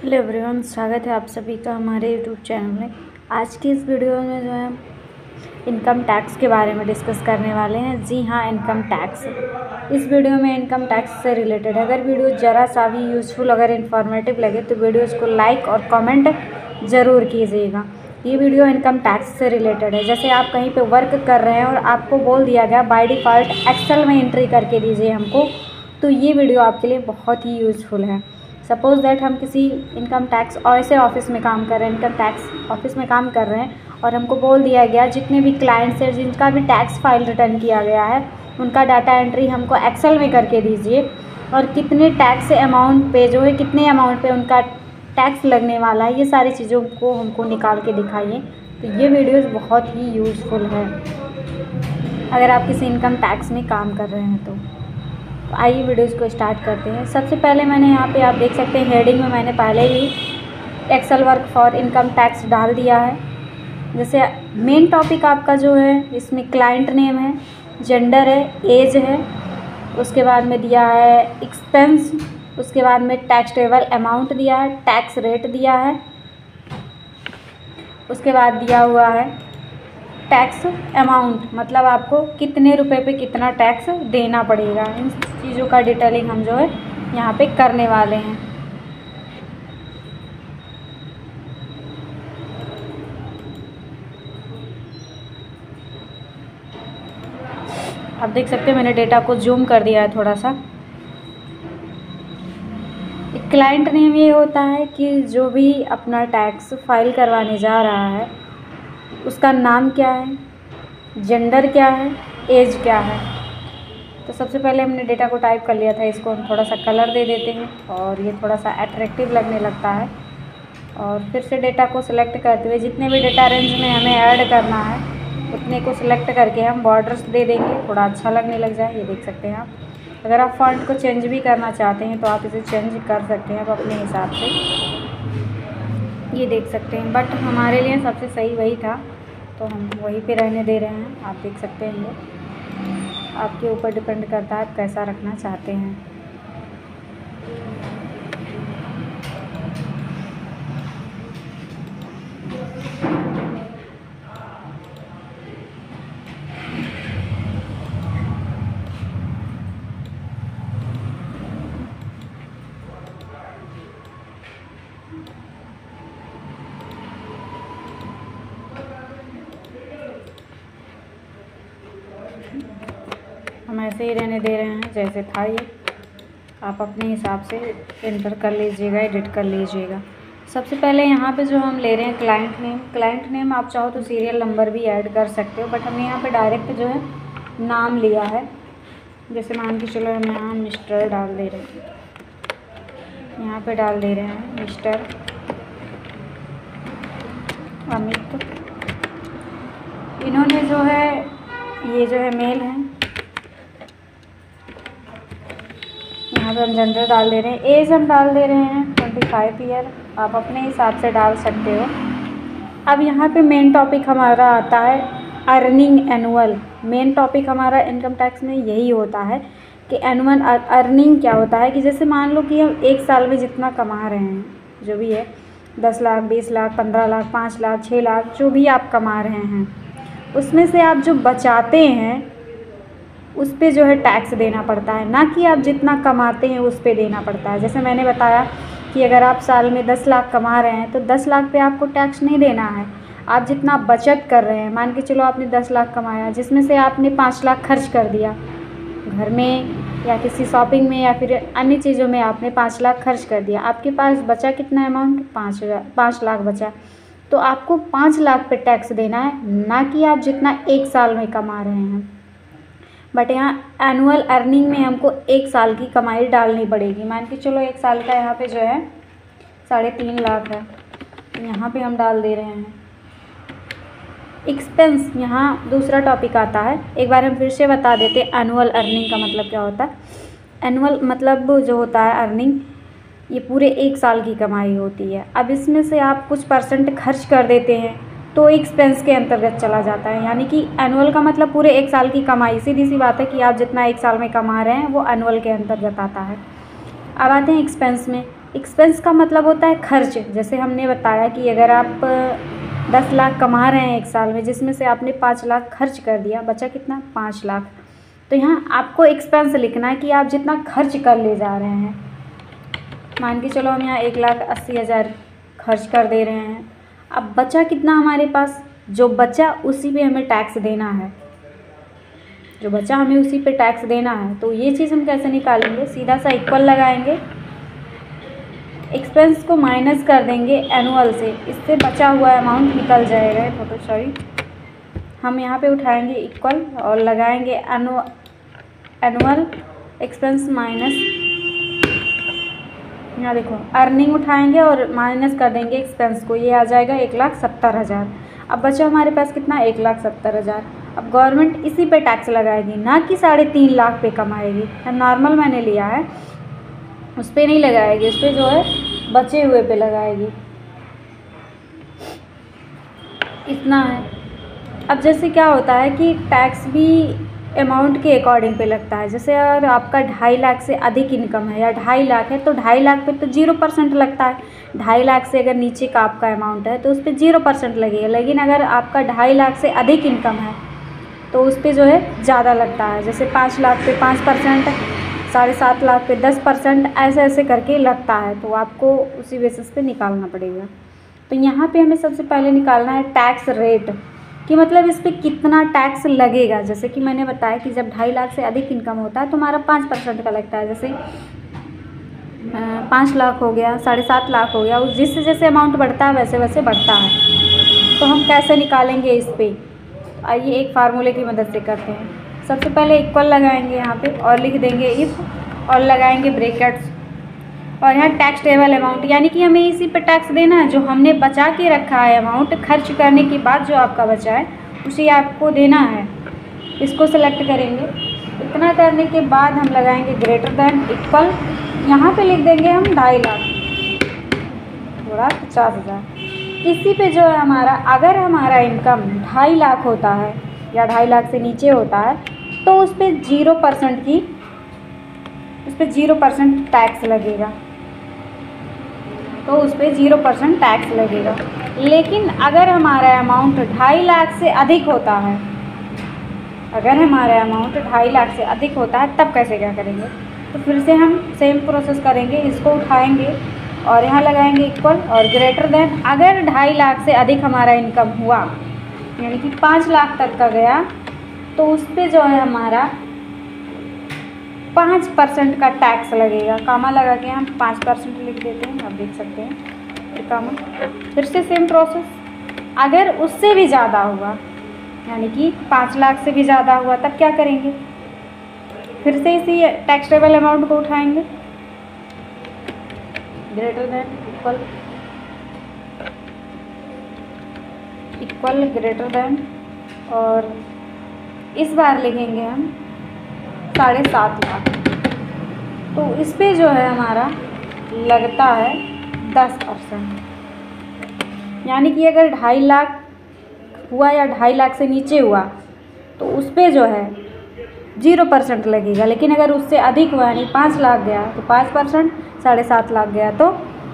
Hello everyone, स्वागत है आप सभी का हमारे यूट्यूब चैनल में। आज की इस वीडियो में जो है इनकम टैक्स के बारे में डिस्कस करने वाले हैं। जी हाँ, इनकम टैक्स। इस वीडियो में इनकम टैक्स से रिलेटेड अगर वीडियो ज़रा सा भी यूज़फुल अगर इन्फॉर्मेटिव लगे तो वीडियोस को लाइक और कमेंट ज़रूर कीजिएगा। ये वीडियो इनकम टैक्स से रिलेटेड है। जैसे आप कहीं पे वर्क कर रहे हैं और आपको बोल दिया गया बाय डिफ़ॉल्ट एक्सेल में एंट्री करके दीजिए हमको, तो ये वीडियो आपके लिए बहुत ही यूज़फुल है। सपोज़ दैट हम किसी इनकम टैक्स ऐसे ऑफिस में काम कर रहे हैं, इनकम टैक्स ऑफिस में काम कर रहे हैं और हमको बोल दिया गया जितने भी क्लाइंट्स हैं जिनका भी टैक्स फाइल रिटर्न किया गया है उनका डाटा एंट्री हमको एक्सेल में करके दीजिए और कितने टैक्स अमाउंट पे जो है कितने अमाउंट पे उनका टैक्स लगने वाला है, ये सारी चीज़ों को हमको निकाल के दिखाइए। तो ये वीडियोज़ बहुत ही यूज़फुल है अगर आप किसी इनकम टैक्स में काम कर रहे हैं तो आइए वीडियोस को स्टार्ट करते हैं। सबसे पहले मैंने यहाँ पे आप देख सकते हैं हेडिंग में मैंने पहले ही Excel work for income tax डाल दिया है। जैसे मेन टॉपिक आपका जो है इसमें क्लाइंट नेम है, जेंडर है, एज है, उसके बाद में दिया है एक्सपेंस, उसके बाद में टैक्सेबल अमाउंट दिया है, टैक्स रेट दिया है, उसके बाद दिया हुआ है टैक्स अमाउंट, मतलब आपको कितने रुपए पे कितना टैक्स देना पड़ेगा। इन चीज़ों का डिटेलिंग हम जो है यहाँ पे करने वाले हैं। आप देख सकते हैं मैंने डेटा को जूम कर दिया है थोड़ा सा। क्लाइंट नेम ये होता है कि जो भी अपना टैक्स फाइल करवाने जा रहा है उसका नाम क्या है, जेंडर क्या है, एज क्या है। तो सबसे पहले हमने डेटा को टाइप कर लिया था, इसको हम थोड़ा सा कलर दे देते हैं और ये थोड़ा सा अट्रैक्टिव लगने लगता है। और फिर से डेटा को सिलेक्ट करते हुए जितने भी डेटा रेंज में हमें ऐड करना है उतने को सिलेक्ट करके हम बॉर्डर्स दे देंगे, थोड़ा अच्छा लगने लग जाए। ये देख सकते हैं आप। अगर आप फॉन्ट को चेंज भी करना चाहते हैं तो आप इसे चेंज कर सकते हैं आप अपने हिसाब से, ये देख सकते हैं। बट हमारे लिए सबसे सही वही था तो हम वहीं पे रहने दे रहे हैं। आप देख सकते हैं ये आपके ऊपर डिपेंड करता है आप कैसा रखना चाहते हैं। हम ऐसे ही रहने दे रहे हैं जैसे था ये। आप अपने हिसाब से एंटर कर लीजिएगा, एडिट कर लीजिएगा। सबसे पहले यहाँ पे जो हम ले रहे हैं क्लाइंट नेम आप चाहो तो सीरियल नंबर भी ऐड कर सकते हो, बट हमने यहाँ पे डायरेक्ट जो है नाम लिया है। जैसे मान के चलो हम यहाँ मिस्टर डाल दे रहे हैं, यहाँ पे डाल दे रहे हैं मिस्टर अमित। इन्होंने जो है ये जो है मेल है, यहाँ पे हम जेंडर डाल दे रहे हैं, एज हम डाल दे रहे हैं 25 ईयर। आप अपने हिसाब से डाल सकते हो। अब यहाँ पे मेन टॉपिक हमारा आता है अर्निंग एनुअल। मेन टॉपिक हमारा इनकम टैक्स में यही होता है कि एनुअल अर्निंग क्या होता है कि जैसे मान लो कि हम एक साल में जितना कमा रहे हैं जो भी है 10 लाख, 20 लाख, 15 लाख, 5 लाख, 6 लाख जो भी आप कमा रहे हैं उसमें से आप जो बचाते हैं उस पे जो है टैक्स देना पड़ता है, ना कि आप जितना कमाते हैं उस पे देना पड़ता है। जैसे मैंने बताया कि अगर आप साल में 10 लाख कमा रहे हैं तो 10 लाख पे आपको टैक्स नहीं देना है। आप जितना बचत कर रहे हैं, मान के चलो आपने 10 लाख कमाया जिसमें से आपने 5 लाख खर्च कर दिया घर में या किसी शॉपिंग में या फिर अन्य चीज़ों में, आपने 5 लाख खर्च कर दिया, आपके पास बचा कितना अमाउंट 5 लाख बचा, तो आपको 5 लाख पे टैक्स देना है, ना कि आप जितना एक साल में कमा रहे हैं। बट यहाँ एनुअल अर्निंग में हमको एक साल की कमाई डालनी पड़ेगी। मान के चलो एक साल का यहाँ पे जो है 3.5 लाख है, यहाँ पे हम डाल दे रहे हैं एक्सपेंस। यहाँ दूसरा टॉपिक आता है, एक बार हम फिर से बता देते हैं एनुअल अर्निंग का मतलब क्या होता है। एनुअल मतलब जो होता है अर्निंग, ये पूरे एक साल की कमाई होती है। अब इसमें से आप कुछ परसेंट खर्च कर देते हैं तो एक्सपेंस के अंतर्गत चला जाता है। यानी कि एनुअल का मतलब पूरे एक साल की कमाई, सीधी सी बात है कि आप जितना एक साल में कमा रहे हैं वो एनुअल के अंतर्गत आता है। अब आते हैं एक्सपेंस में। एक्सपेंस का मतलब होता है खर्च। जैसे हमने बताया कि अगर आप 10 लाख कमा रहे हैं एक साल में, जिसमें से आपने 5 लाख खर्च कर दिया, बचा कितना? 5 लाख। तो यहाँ आपको एक्सपेंस लिखना है कि आप जितना खर्च कर ले जा रहे हैं। मान के चलो हम यहाँ 1,80,000 खर्च कर दे रहे हैं। अब बचा कितना हमारे पास? जो बचा उसी पे हमें टैक्स देना है, जो बचा हमें उसी पे टैक्स देना है। तो ये चीज़ हम कैसे निकालेंगे? सीधा सा इक्वल लगाएंगे, एक्सपेंस को माइनस कर देंगे एनुअल से, इससे बचा हुआ अमाउंट निकल जाएगा। टोटल सॉरी, हम यहाँ पे उठाएंगे इक्वल और लगाएंगे एनुअल एक्सपेंस माइनस, यहाँ देखो अर्निंग उठाएंगे और माइनस कर देंगे एक्सपेंस को, ये आ जाएगा 1,70,000। अब बचा हमारे पास कितना? 1,70,000। अब गवर्नमेंट इसी पे टैक्स लगाएगी, ना कि 3.5 लाख पे कमाएगी। नॉर्मल मैंने लिया है, उस पर नहीं लगाएगी, उस पर जो है बचे हुए पे लगाएगी। इतना है। अब जैसे क्या होता है कि टैक्स भी अमाउंट के अकॉर्डिंग पे लगता है। जैसे अगर आपका 2.5 लाख से अधिक इनकम है या 2.5 लाख है तो 2.5 लाख पे तो 0% लगता है। 2.5 लाख से अगर नीचे का आपका अमाउंट है तो उस पर 0% लगेगा। लेकिन अगर आपका 2.5 लाख से अधिक इनकम है तो उस पर जो है ज़्यादा लगता है। जैसे 5 लाख पे 5%, 7.5 लाख पे 10%, ऐसे ऐसे करके लगता है। तो आपको उसी बेसिस पे निकालना पड़ेगा। तो यहाँ पे हमें सबसे पहले निकालना है टैक्स रेट, कि मतलब इस पर कितना टैक्स लगेगा। जैसे कि मैंने बताया कि जब 2.5 लाख से अधिक इनकम होता है तो हमारा 5% का लगता है। जैसे 5 लाख हो गया, 7.5 लाख हो गया, उस जैसे जैसे अमाउंट बढ़ता है वैसे वैसे बढ़ता है। तो हम कैसे निकालेंगे इस पर? आइए एक फार्मूले की मदद से करते हैं। सबसे पहले इक्वल लगाएंगे यहाँ पे और लिख देंगे इफ़, और लगाएंगे ब्रैकेट्स, और यहाँ टैक्स टेबल अमाउंट, यानी कि हमें इसी पे टैक्स देना है। जो हमने बचा के रखा है अमाउंट, खर्च करने के बाद जो आपका बचा है उसे आपको देना है। इसको सेलेक्ट करेंगे। इतना करने के बाद हम लगाएंगे ग्रेटर दैन इक्वल, यहाँ पे लिख देंगे हम 2.5 लाख थोड़ा 50,000। इसी पे जो है हमारा, अगर हमारा इनकम 2.5 लाख होता है या 2.5 लाख से नीचे होता है तो उस पर 0% टैक्स लगेगा। तो उस पर 0% टैक्स लगेगा। लेकिन अगर हमारा अमाउंट 2.5 लाख से अधिक होता है, अगर हमारा अमाउंट 2.5 लाख से अधिक होता है तब कैसे क्या करेंगे? तो फिर से हम सेम प्रोसेस करेंगे। इसको उठाएंगे और यहाँ लगाएंगे इक्वल और ग्रेटर देन। अगर 2.5 लाख से अधिक हमारा इनकम हुआ, यानी कि 5 लाख तक का गया, तो उस पर जो है हमारा 5% का टैक्स लगेगा। कामा लगा के हम 5% लिख देते हैं, आप देख सकते हैं फिर कामा। फिर से सेम प्रोसेस। अगर उससे भी ज़्यादा हुआ, यानी कि 5 लाख से भी ज़्यादा हुआ, तब क्या करेंगे? फिर से इसी टैक्स टेबल अमाउंट को उठाएंगे, greater than equal greater than, और इस बार लिखेंगे हम 7.5 लाख। तो इस पे जो है हमारा लगता है 10%, यानी कि अगर 2.5 लाख हुआ या 2.5 लाख से नीचे हुआ तो उस पे जो है 0% लगेगा। लेकिन अगर उससे अधिक हुआ, यानी 5 लाख गया तो 5%, 7.5 लाख गया तो,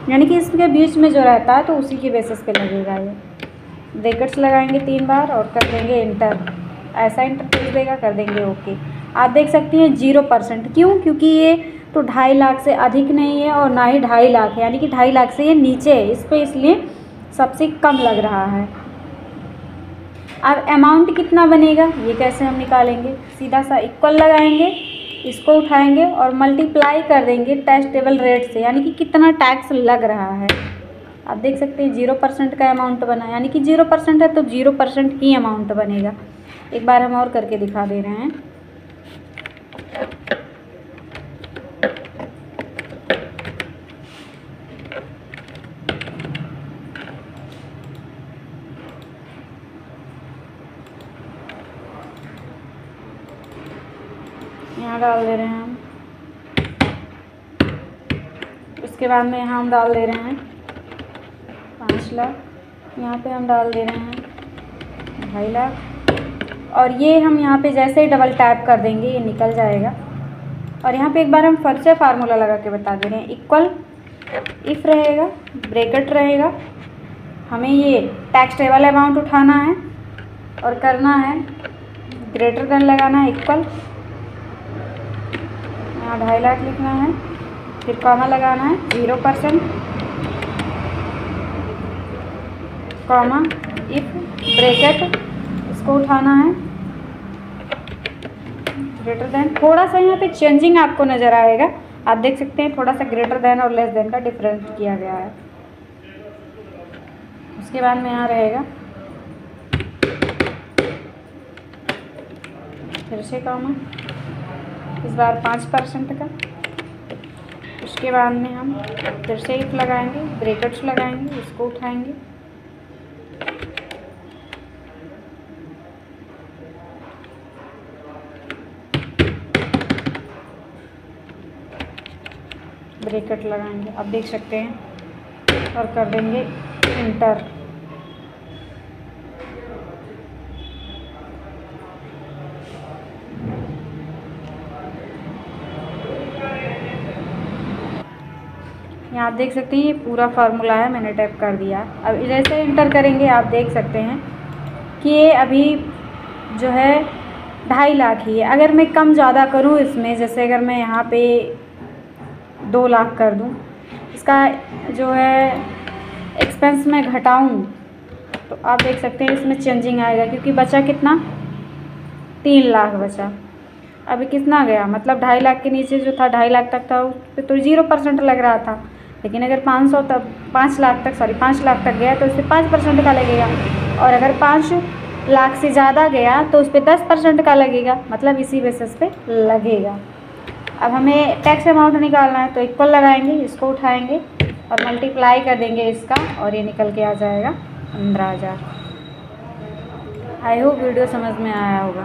यानी कि इसके बीच में जो रहता है तो उसी के बेसिस पे लगेगा। ये ब्रैकेट्स लगाएंगे 3 बार और कर देंगे इंटर। ऐसा इंटरफेस देगा, कर देंगे ओके। आप देख सकती हैं 0%। क्यों? क्योंकि ये तो 2.5 लाख से अधिक नहीं है और ना ही 2.5 लाख है, यानी कि 2.5 लाख से ये नीचे है, इस पे इसलिए सबसे कम लग रहा है। अब अमाउंट कितना बनेगा ये कैसे हम निकालेंगे? सीधा सा इक्वल लगाएंगे, इसको उठाएंगे और मल्टीप्लाई कर देंगे टैक्स टेबल रेट से, यानी कि कितना टैक्स लग रहा है। आप देख सकते हैं 0% का अमाउंट बना, यानी कि 0% है तो 0% ही अमाउंट बनेगा। एक बार हम और करके दिखा दे रहे हैं। यहाँ डाल दे रहे हैं हम, उसके बाद में यहाँ हम डाल दे रहे हैं 5 लाख, यहाँ पे हम डाल दे रहे हैं 2.5 लाख, और ये हम यहाँ पे जैसे ही डबल टैप कर देंगे ये निकल जाएगा। और यहाँ पे एक बार हम फिर से फार्मूला लगा के बता दे रहे हैं। इक्वल इफ़ रहेगा, ब्रैकेट रहेगा, हमें ये टैक्सेबल अमाउंट उठाना है और करना है ग्रेटर देन लगाना है, इक्वल, यहाँ 2.5 लाख लिखना है, फिर कॉमा लगाना है 0%, कॉमा इफ ब्रैकेट, इसको उठाना है ग्रेटर देन। थोड़ा सा यहाँ पे चेंजिंग आपको नज़र आएगा, आप देख सकते हैं थोड़ा सा ग्रेटर देन और लेस देन का डिफरेंस किया गया है। उसके बाद में यहाँ रहेगा फिर से कॉमा, इस बार 5% का। उसके बाद में हम फिर से इफ लगाएंगे, ब्रैकेट्स लगाएंगे, इसको उठाएंगे, ब्रैकेट लगाएंगे, आप देख सकते हैं, और कर देंगे इंटर। यहाँ आप देख सकते हैं ये पूरा फार्मूला है, मैंने टाइप कर दिया। अब जैसे इंटर करेंगे आप देख सकते हैं कि ये अभी जो है 2.5 लाख ही है। अगर मैं कम ज़्यादा करूँ इसमें, जैसे अगर मैं यहाँ पे 2 लाख कर दूँ, इसका जो है एक्सपेंस में घटाऊँ, तो आप देख सकते हैं इसमें चेंजिंग आएगा, क्योंकि बचा कितना, 3 लाख बचा। अभी कितना गया, मतलब 2.5 लाख के नीचे जो था 2.5 लाख तक था उस पर तो 0% लग रहा था, लेकिन अगर 5 लाख तक गया तो उस पर 5% का लगेगा, और अगर 5 लाख से ज़्यादा गया तो उस पर 10% का लगेगा, मतलब इसी बेसिस पे लगेगा। अब हमें टैक्स अमाउंट निकालना है, तो इक्वल लगाएंगे, इसको उठाएंगे और मल्टीप्लाई कर देंगे इसका, और ये निकल के आ जाएगा 15,000। आई होप वीडियो समझ में आया होगा।